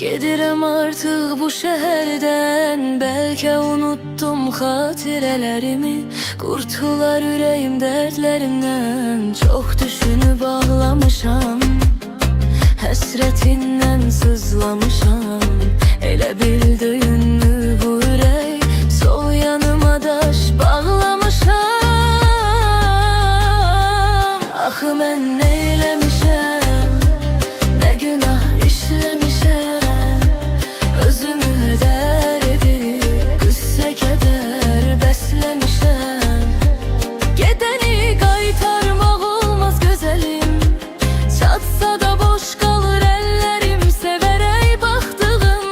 Gedirəm artıq bu şəhərdən. Bəlkə unuttum xatirələrimi, qurtular ürəyim dərdlərimdən. Çox düşünüb ağlamışam, həsrətindən sızlamışam. Elə bildiyinmi bu ürək, sol yanıma daş bağlamışam. Axı mən nə eləmişəm, nə günah işləmişəm. Özümü hədər edib, qüssə kədər bəsləmişəm. Gedəni qaytarmaq olmaz gözəlim, çatsa da boş qalır əllərim. Sevərək baxdığım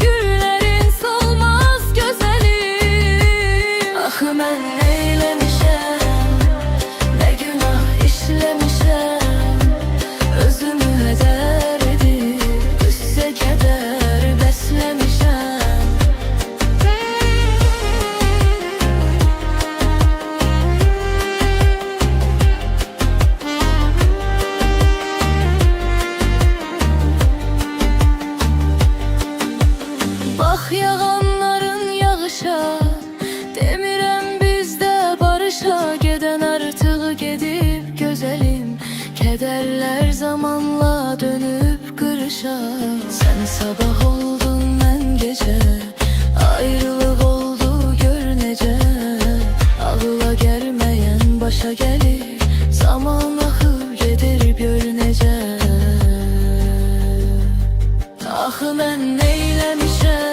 güllərin solmaz gözəlim. Axı mən nə eləmişəm, nə günah işləmişəm. Özümü hədər edib, qüssə kədər bəsləmişəm. Bax yağanların yağışa, demirəm bizdə barışa. Gedən artıq gedib gözəlim, kədərlər zamanla dönüb qırışa. Sən sabah oldun, mən gecə, ayrılıq oldu gör necə. Ağla gəlməyən başa gəlir, zaman axıb gedir gör necə. Axı mən nə eləmişəm,